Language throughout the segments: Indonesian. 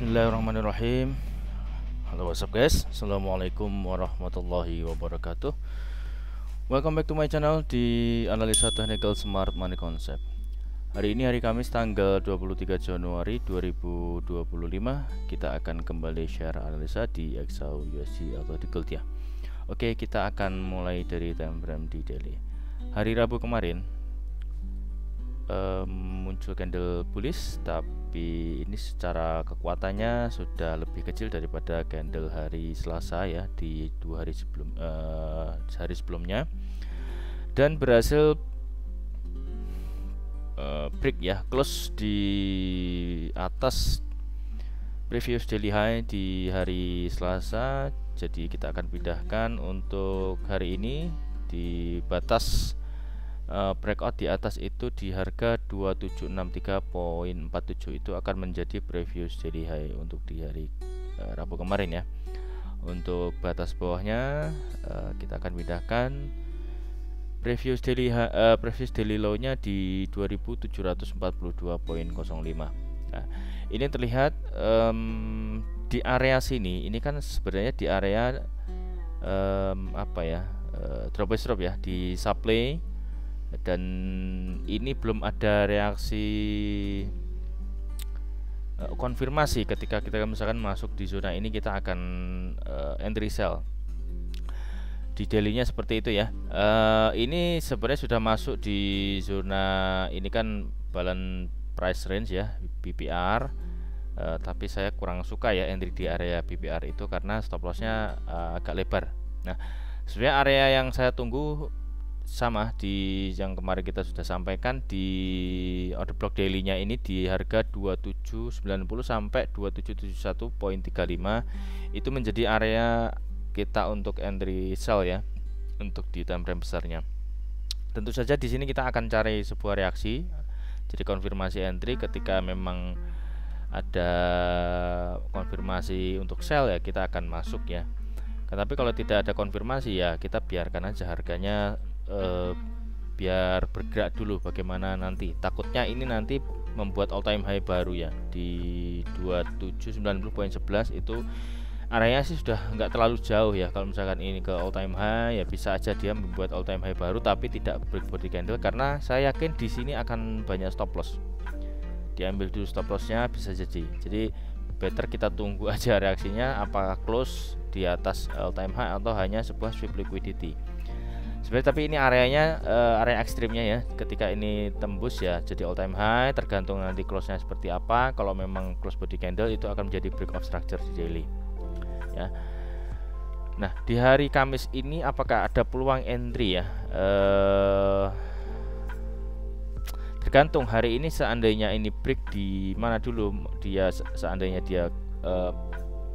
Bismillahirrahmanirrahim. Halo, what's up guys? Assalamualaikum warahmatullahi wabarakatuh. Welcome back to my channel di Analisa Technical Smart Money Concept. Hari ini hari Kamis tanggal 23 Januari 2025. Kita akan kembali share analisa di XAU USD atau di Gold ya. Oke, kita akan mulai dari time frame di daily. Hari Rabu kemarin muncul candle bullish, tapi ini secara kekuatannya sudah lebih kecil daripada candle hari Selasa ya, di hari sebelumnya, dan berhasil break ya, close di atas previous daily high di hari Selasa. Jadi kita akan pindahkan untuk hari ini di batas breakout di atas itu di harga 2763.47 itu akan menjadi previous daily high untuk di hari Rabu kemarin ya. Untuk batas bawahnya kita akan pindahkan previous daily low nya di 2742.05. Nah, ini terlihat di area sini, ini kan sebenarnya di area drop by drop ya, di supply, dan ini belum ada reaksi konfirmasi. Ketika kita misalkan masuk di zona ini, kita akan entry sell. Di daily-nya seperti itu ya. Ini sebenarnya sudah masuk di zona ini kan balance price range ya, BPR. Tapi saya kurang suka ya entry di area BPR itu karena stop loss-nya agak lebar. Nah, sebenarnya area yang saya tunggu sama di yang kemarin kita sudah sampaikan di order block daily-nya ini di harga 2790 sampai 2771.35. Itu menjadi area kita untuk entry sell ya, untuk di time frame besarnya. Tentu saja di sini kita akan cari sebuah reaksi, jadi konfirmasi entry. Ketika memang ada konfirmasi untuk sell ya, kita akan masuk ya. Tapi kalau tidak ada konfirmasi ya, kita biarkan aja harganya biar bergerak dulu. Bagaimana nanti, takutnya ini nanti membuat all time high baru ya di 2790.11. itu areanya sih sudah nggak terlalu jauh ya. Kalau misalkan ini ke all time high ya, bisa aja dia membuat all time high baru tapi tidak break body candle, karena saya yakin di sini akan banyak stop loss. Diambil dulu stop lossnya, bisa jadi better kita tunggu aja reaksinya, apakah close di atas all time high atau hanya sebuah sweep liquidity sebenarnya. Tapi ini areanya area ekstrimnya ya. Ketika ini tembus ya jadi all time high, tergantung nanti close nya seperti apa. Kalau memang close body candle itu akan menjadi break of structure di daily ya. Nah, di hari Kamis ini apakah ada peluang entry ya? Tergantung hari ini. Seandainya ini break di mana dulu, dia seandainya dia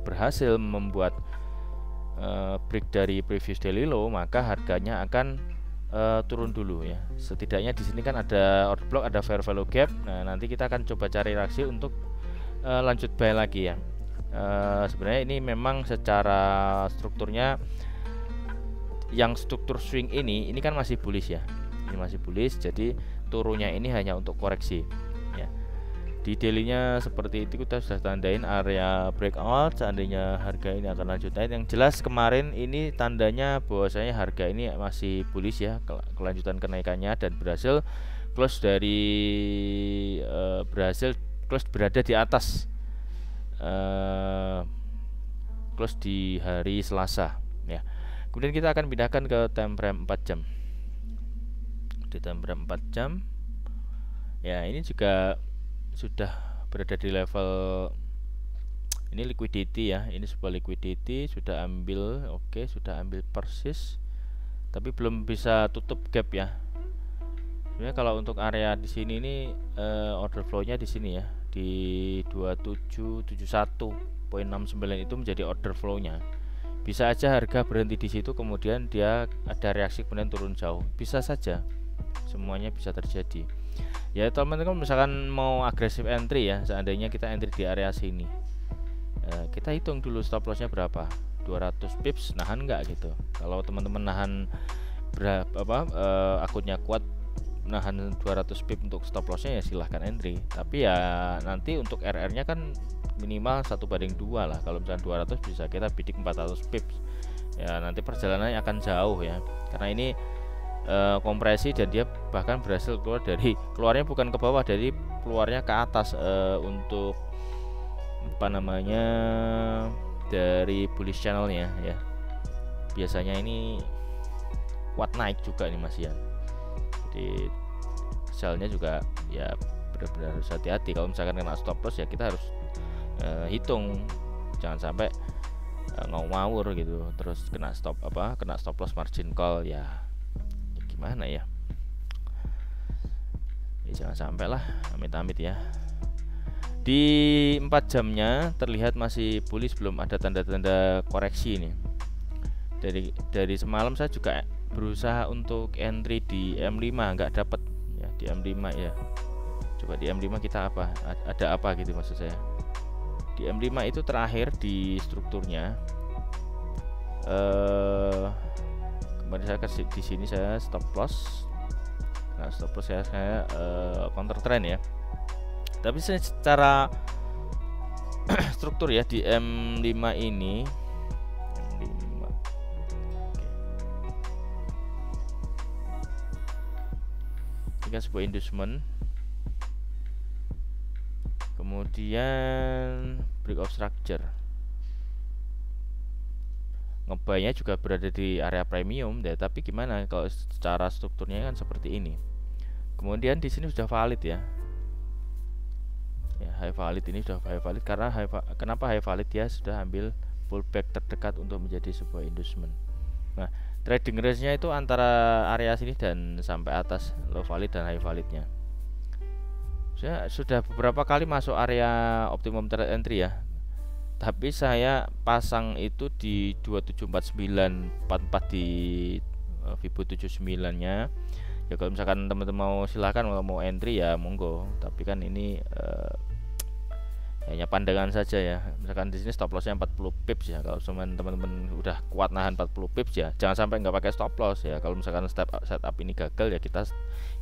berhasil membuat break dari previous daily low, maka harganya akan turun dulu ya. Setidaknya di sini kan ada order block, ada fair value gap. Nah, nanti kita akan coba cari reaksi untuk lanjut buy lagi ya. Sebenarnya ini memang secara strukturnya, yang struktur swing ini kan masih bullish ya. Ini masih bullish, jadi turunnya ini hanya untuk koreksi ya. Di daily-nya seperti itu, kita sudah tandain area breakout. Seandainya harga ini akan lanjut naik, yang jelas kemarin ini tandanya bahwasanya harga ini masih bullish ya, kelanjutan kenaikannya, dan berhasil close berada di atas close di hari Selasa ya. Kemudian kita akan pindahkan ke time frame 4 jam. Di time frame 4 jam ya, ini juga sudah berada di level ini liquidity ya. Ini sebuah liquidity, sudah ambil, oke, sudah ambil persis, tapi belum bisa tutup gap ya. Sebenarnya kalau untuk area di sini ini order flow-nya di sini ya, di 2771.69 itu menjadi order flow-nya. Bisa aja harga berhenti di situ, kemudian dia ada reaksi kemudian turun jauh, bisa saja, semuanya bisa terjadi ya. Teman-teman misalkan mau agresif entry ya, seandainya kita entry di area sini, kita hitung dulu stop lossnya berapa, 200 pips, nahan nggak gitu. Kalau teman-teman nahan berapa, akunnya kuat, nahan 200 pip untuk stop lossnya ya silahkan entry. Tapi ya nanti untuk RR nya kan minimal 1/2 lah. Kalau misalnya 200 bisa kita bidik 400 pips ya, nanti perjalanannya akan jauh ya, karena ini kompresi dan dia bahkan berhasil keluarnya bukan ke bawah, dari keluarnya ke atas untuk apa namanya dari bullish channelnya ya. Biasanya ini kuat naik juga nih Mas Ian, jadi sellnya juga ya benar-benar harus hati-hati. Kalau misalkan kena stop loss ya kita harus hitung, jangan sampai ngawur gitu terus kena stop loss margin call ya gimana ya, jangan sampai lah, amit-amit ya. Di 4 jamnya terlihat masih bullish, belum ada tanda-tanda koreksi nih. Dari semalam saya juga berusaha untuk entry di M5 nggak dapet ya, di M5 ya. Coba di M5 kita ada apa gitu maksud saya. Di M5 itu terakhir di strukturnya kemarin saya di sini saya stop loss. Nah, stop loss saya counter trend ya. Tapi secara struktur ya di M5 ini M5. Oke. Ini kan sebuah inducement. Kemudian break of structure. Ngebaynya juga berada di area premium deh, tapi gimana kalau secara strukturnya kan seperti ini. Kemudian di sini sudah valid ya. Ya, high valid ini sudah high valid karena kenapa high valid? Dia sudah ambil pullback terdekat untuk menjadi sebuah inducement. Nah, trading range-nya itu antara area sini dan sampai atas low valid dan high validnya. Saya sudah beberapa kali masuk area optimum trade entry ya, tapi saya pasang itu di 274944 di Fibo 79 nya ya. Kalau misalkan teman-teman mau silahkan, kalau mau entry ya monggo, tapi kan ini hanya pandangan saja ya. Misalkan di sini stop lossnya 40 pips ya, kalau teman-teman udah kuat nahan 40 pips ya jangan sampai nggak pakai stop loss ya. Kalau misalkan setup ini gagal ya kita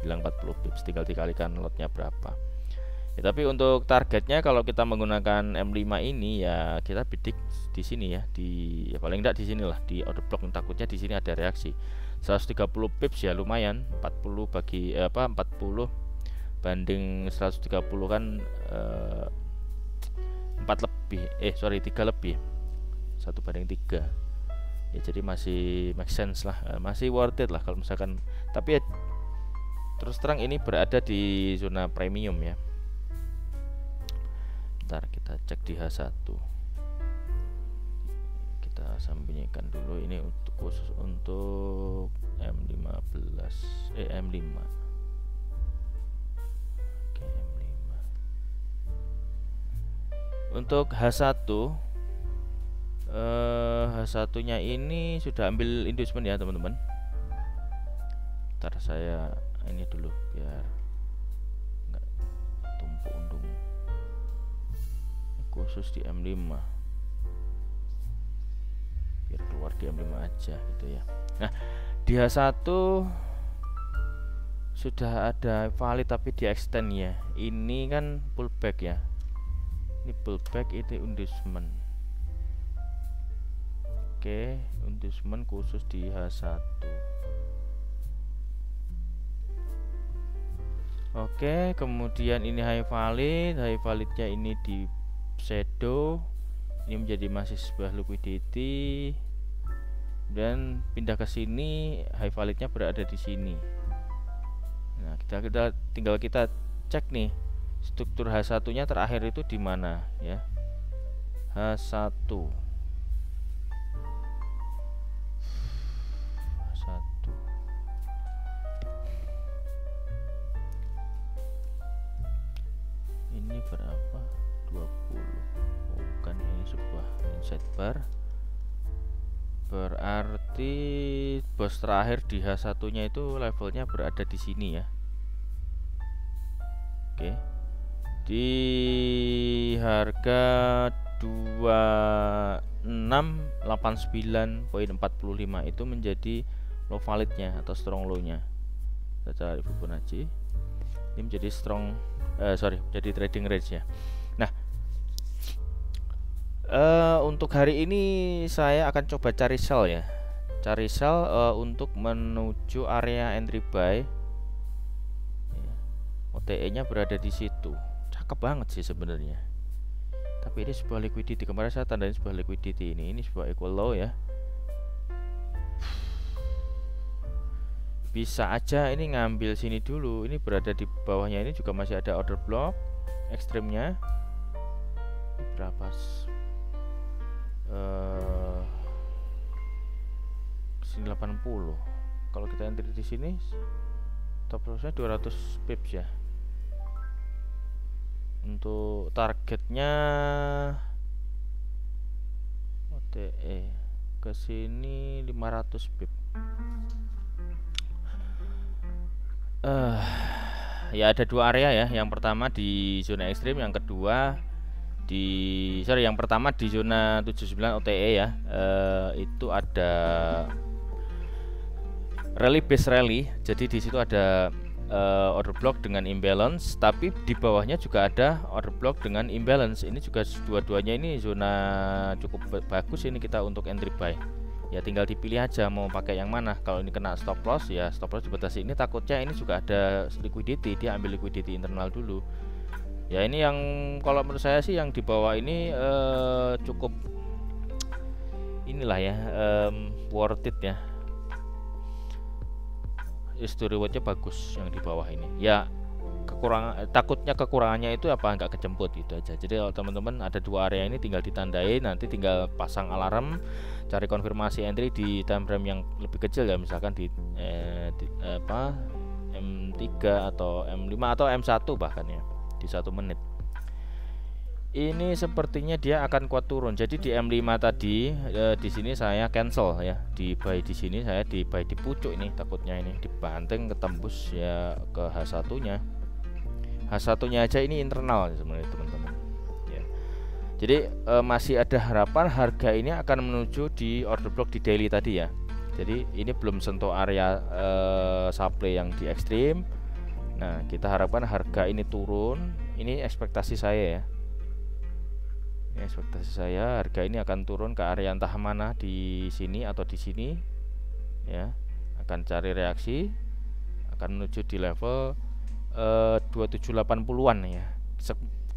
hilang 40 pips, tinggal dikalikan lotnya berapa ya. Tapi untuk targetnya kalau kita menggunakan M5 ini ya kita bidik di sini ya, ya paling enggak di sinilah di order block, takutnya di sini ada reaksi 130 pips ya, lumayan. 40 bagi 40 banding 130 kan 4 lebih 3 lebih 1/3 ya, jadi masih make sense lah, masih worth it lah kalau misalkan. Tapi ya terus terang ini berada di zona premium ya. Bentar kita cek di H1, kita sembunyikan dulu ini untuk khusus untuk M5. Oke, M5 untuk H1 H1 nya ini sudah ambil inducement ya teman-teman. Ntar saya ini dulu biar enggak tumpuk undung, khusus di M5 biar keluar di M5 aja gitu ya. Nah, di H1 sudah ada valid tapi di extend ya. Ini kan pullback ya, ini pullback, itu inducement. Oke, inducement khusus di H1. Oke, kemudian ini high validnya ini di shadow, ini menjadi masih sebuah liquidity, dan pindah ke sini high validnya berada di sini. Nah, kita tinggal kita cek nih struktur H1 nya terakhir itu di mana ya. H1 ini berapa? 20. Bukan, ini sebuah inside bar. Berarti bos terakhir di H1 nya itu levelnya berada di sini ya. Oke, di harga 2689.45 itu menjadi low validnya atau strong low nya. Kita cari Fibonacci, ini menjadi strong jadi trading range ya. Nah, Untuk hari ini saya akan coba cari sell ya, cari sell untuk menuju area entry buy. OTE-nya berada di situ, cakep banget sih sebenarnya. Tapi ini sebuah liquidity, kemarin saya tandain sebuah liquidity, ini sebuah equal low ya. Bisa aja ini ngambil sini dulu, ini berada di bawahnya, ini juga masih ada order block ekstrimnya. Berapa? Sini 80. Kalau kita entry di sini stop lossnya 200 pips ya. Untuk targetnya OTE ke sini 500 pips. Ya ada dua area ya. Yang pertama di zona ekstrim, yang kedua yang pertama di zona 79 OTE ya. Itu ada rally base rally. Jadi di situ ada order block dengan imbalance, tapi di bawahnya juga ada order block dengan imbalance. Ini juga dua-duanya ini zona cukup bagus ini kita untuk entry buy. Ya tinggal dipilih aja mau pakai yang mana. Kalau ini kena stop loss ya stop loss dibatasi. Ini takutnya ini juga ada liquidity, dia ambil liquidity internal dulu. Ya ini yang kalau menurut saya sih yang di bawah ini cukup inilah ya, worth it ya. History rewardnya bagus yang di bawah ini. Ya takutnya kekurangannya itu apa, nggak kejemput gitu aja. Jadi kalau teman-teman ada dua area ini tinggal ditandai, nanti tinggal pasang alarm, cari konfirmasi entry di time frame yang lebih kecil ya, misalkan di M3 atau M5 atau M1 bahkan ya, di 1 menit. Ini sepertinya dia akan kuat turun. Jadi di M5 tadi di sini saya cancel ya, di buy di sini saya di buy di pucuk ini, takutnya ini dibanting ketembus ya ke H1-nya. H1-nya aja ini internal sebenarnya teman-teman. Ya. Jadi masih ada harapan harga ini akan menuju di order block di daily tadi ya. Jadi ini belum sentuh area supply yang di ekstrim. Nah, kita harapkan harga ini turun. Ini ekspektasi saya ya. Ini ekspektasi saya harga ini akan turun ke area entah mana, di sini atau di sini ya. Akan cari reaksi, akan menuju di level 2780-an ya.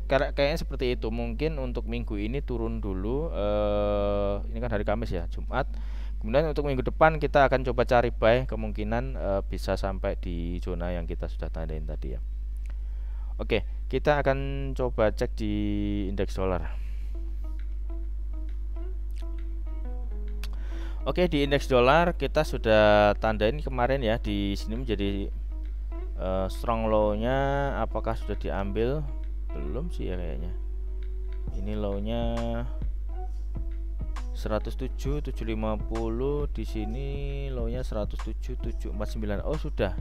Kayaknya seperti itu. Mungkin untuk minggu ini turun dulu. Ini kan hari Kamis ya, Jumat. Kemudian untuk minggu depan kita akan coba cari buy, kemungkinan bisa sampai di zona yang kita sudah tandain tadi ya. Oke, kita akan coba cek di indeks dolar. Oke, di indeks dolar kita sudah tandain kemarin ya, di sini menjadi strong low-nya. Apakah sudah diambil? Belum sih ya kayaknya. Ini low-nya 107.750, di sini low-nya 107.749. Oh, sudah.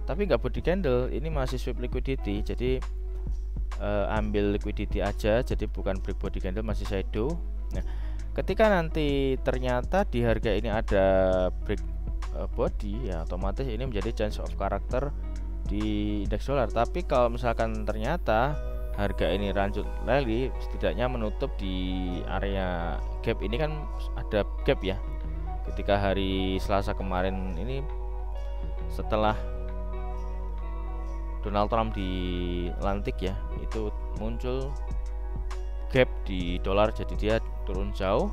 Tapi nggak body candle, ini masih sweep liquidity. Jadi ambil liquidity aja, jadi bukan break body candle, masih shadow. Nah, ketika nanti ternyata di harga ini ada break body ya, otomatis ini menjadi change of character di indeks dolar. Tapi kalau misalkan ternyata harga ini lanjut rally, setidaknya menutup di area gap. Ini kan ada gap ya, ketika hari Selasa kemarin ini setelah Donald Trump dilantik ya, itu muncul gap di dolar, jadi dia turun jauh,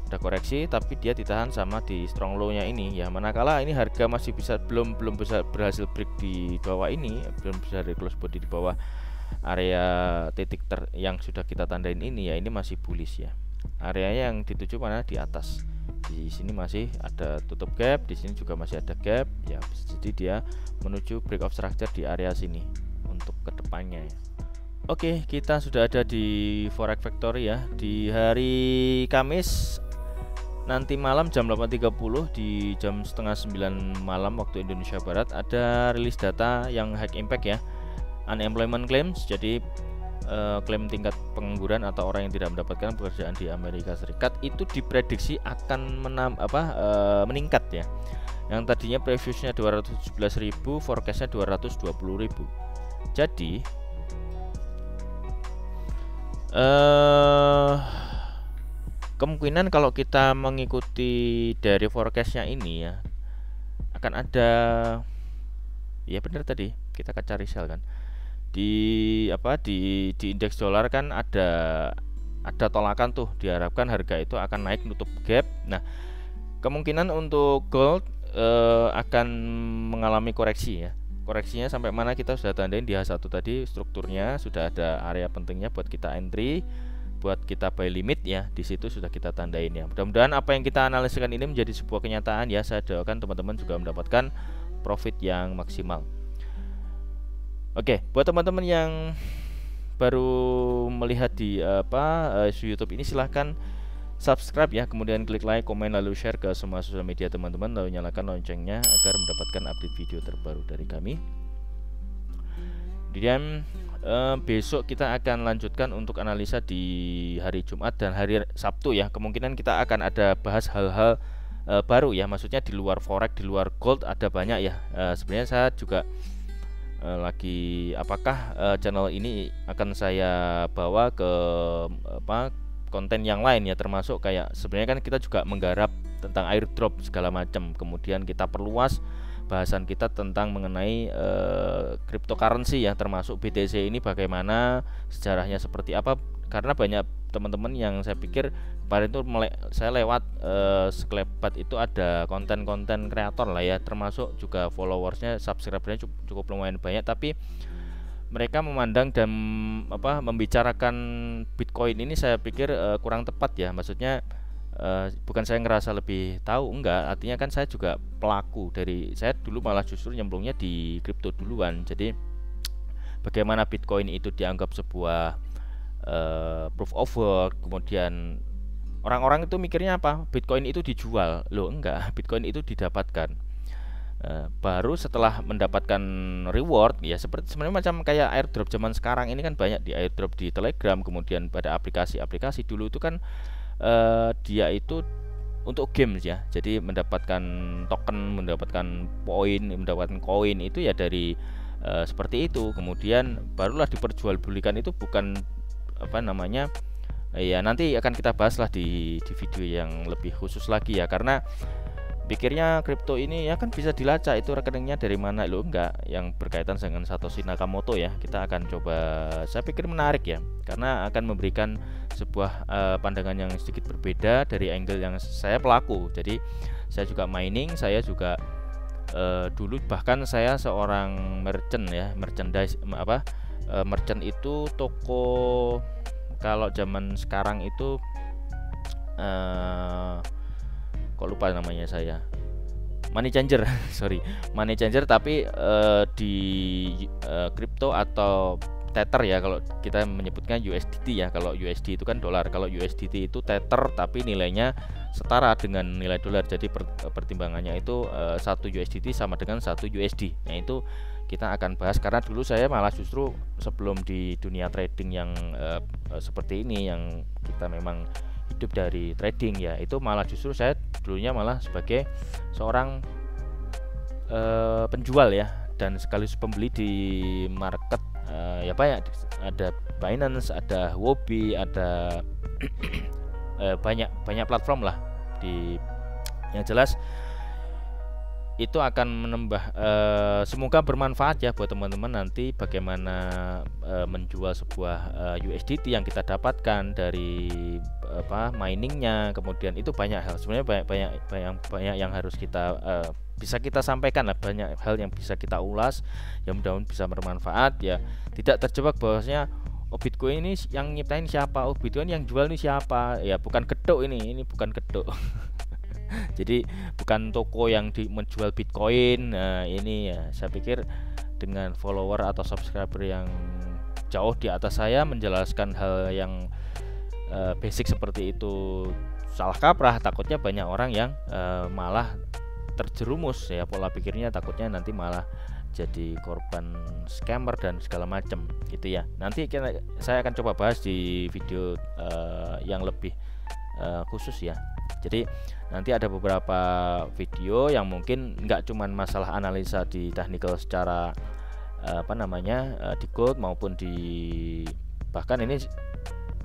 ada koreksi, tapi dia ditahan sama di strong low-nya ini ya. Manakala ini harga masih bisa belum bisa berhasil break di bawah ini, belum bisa close body di bawah area titik yang sudah kita tandain ini ya, ini masih bullish ya. Areanya yang dituju mana? Di atas. Di sini masih ada tutup gap, di sini juga masih ada gap ya. Jadi dia menuju break of structure di area sini untuk kedepannya ya. Oke, kita sudah ada di Forex Factory ya. Di hari Kamis nanti malam jam 8.30, di jam setengah 9 malam waktu Indonesia Barat, ada rilis data yang high impact ya, unemployment claims. Jadi klaim tingkat pengangguran atau orang yang tidak mendapatkan pekerjaan di Amerika Serikat itu diprediksi akan meningkat ya. Yang tadinya previousnya 217.000, forecastnya 220.000. Jadi Kemungkinan kalau kita mengikuti dari forecastnya ini ya, akan ada, ya benar tadi kita akan cari sell kan di di indeks dolar kan ada tolakan tuh, diharapkan harga itu akan naik nutup gap. Nah, kemungkinan untuk gold akan mengalami koreksi ya. Koreksinya sampai mana kita sudah tandain di H1 tadi, strukturnya sudah ada area pentingnya buat kita entry, buat kita buy limit ya. Di situ sudah kita tandain ya. Mudah-mudahan apa yang kita analiskan ini menjadi sebuah kenyataan ya. Saya doakan teman-teman juga mendapatkan profit yang maksimal. Oke, buat teman-teman yang baru melihat di YouTube ini, silahkan subscribe ya, kemudian klik like, komen, lalu share ke semua sosial media teman-teman, lalu nyalakan loncengnya agar mendapatkan update video terbaru dari kami. Dan besok kita akan lanjutkan untuk analisa di hari Jumat dan hari Sabtu ya. Kemungkinan kita akan ada bahas hal-hal baru ya, maksudnya di luar forex, di luar gold ada banyak ya. Sebenarnya saya juga lagi, apakah channel ini akan saya bawa ke konten yang lain ya, termasuk kayak sebenarnya kan kita juga menggarap tentang airdrop segala macam, kemudian kita perluas bahasan kita tentang mengenai cryptocurrency ya, termasuk BTC ini bagaimana, sejarahnya seperti apa, karena banyak teman-teman yang saya pikir kemarin itu saya lewat sekelebat itu ada konten-konten kreator lah ya, termasuk juga followersnya, subscribernya cukup lumayan banyak, tapi mereka memandang dan membicarakan Bitcoin ini saya pikir kurang tepat ya. Maksudnya bukan saya ngerasa lebih tahu, enggak, artinya kan saya juga pelaku dari, saya dulu malah justru nyemplungnya di kripto duluan. Jadi bagaimana Bitcoin itu dianggap sebuah proof of work, kemudian orang-orang itu mikirnya apa, Bitcoin itu dijual. Loh enggak, Bitcoin itu didapatkan. Baru setelah mendapatkan reward ya, seperti sebenarnya macam kayak airdrop zaman sekarang ini kan banyak di airdrop di Telegram, kemudian pada aplikasi-aplikasi. Dulu itu kan dia itu untuk games ya, jadi mendapatkan token, mendapatkan poin, mendapatkan koin itu ya dari seperti itu. Kemudian barulah diperjualbelikan, itu bukan ya nanti akan kita bahas lah di video yang lebih khusus lagi ya, karena pikirnya kripto ini ya kan bisa dilacak itu rekeningnya dari mana. Lo enggak, yang berkaitan dengan Satoshi Nakamoto ya, kita akan coba, saya pikir menarik ya, karena akan memberikan sebuah pandangan yang sedikit berbeda dari angle yang saya pelaku. Jadi saya juga mining, saya juga dulu bahkan saya seorang merchant ya, merchandise merchant itu toko, kalau zaman sekarang itu kok lupa namanya saya, money changer sorry, money changer, tapi di kripto atau tether ya, kalau kita menyebutkan USDT ya, kalau USD itu kan dolar, kalau USDT itu tether tapi nilainya setara dengan nilai dolar, jadi pertimbangannya itu 1 USDT sama dengan 1 USD. Nah itu kita akan bahas, karena dulu saya malah justru sebelum di dunia trading yang seperti ini, yang kita memang hidup dari trading ya, itu malah justru saya dulunya malah sebagai seorang penjual ya, dan sekaligus pembeli di market ya banyak, ada Binance, ada Huobi, ada banyak platform lah di, yang jelas itu akan menambah, semoga bermanfaat ya buat teman-teman nanti bagaimana menjual sebuah USDT yang kita dapatkan dari miningnya. Kemudian itu banyak hal, sebenarnya banyak yang harus kita bisa kita sampaikan lah, banyak hal yang bisa kita ulas yang mudah-mudahan bisa bermanfaat ya, tidak terjebak bahwasanya oh Bitcoin ini yang nyiptain siapa, oh Bitcoin yang jual ini siapa ya, bukan gedok ini bukan gedok jadi bukan toko yang menjual Bitcoin. Nah ini ya, saya pikir dengan follower atau subscriber yang jauh di atas saya menjelaskan hal yang basic seperti itu salah kaprah, takutnya banyak orang yang malah terjerumus ya pola pikirnya, takutnya nanti malah jadi korban scammer dan segala macam gitu ya. Nanti saya akan coba bahas di video yang lebih khusus ya. Jadi nanti ada beberapa video yang mungkin nggak cuman masalah analisa di technical secara di gold maupun di, bahkan ini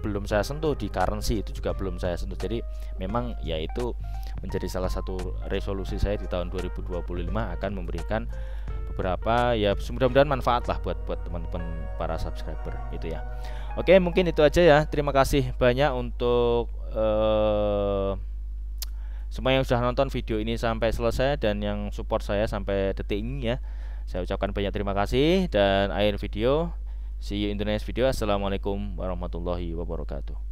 belum saya sentuh, di currency itu juga belum saya sentuh. Jadi memang ya itu menjadi salah satu resolusi saya di tahun 2025, akan memberikan beberapa ya mudah-mudahan manfaat lah buat teman-teman para subscriber itu ya. Oke, mungkin itu aja ya. Terima kasih banyak untuk semua yang sudah nonton video ini sampai selesai dan yang support saya sampai detik ini ya. Saya ucapkan banyak terima kasih, dan akhir video, see you in the next video. Assalamualaikum warahmatullahi wabarakatuh.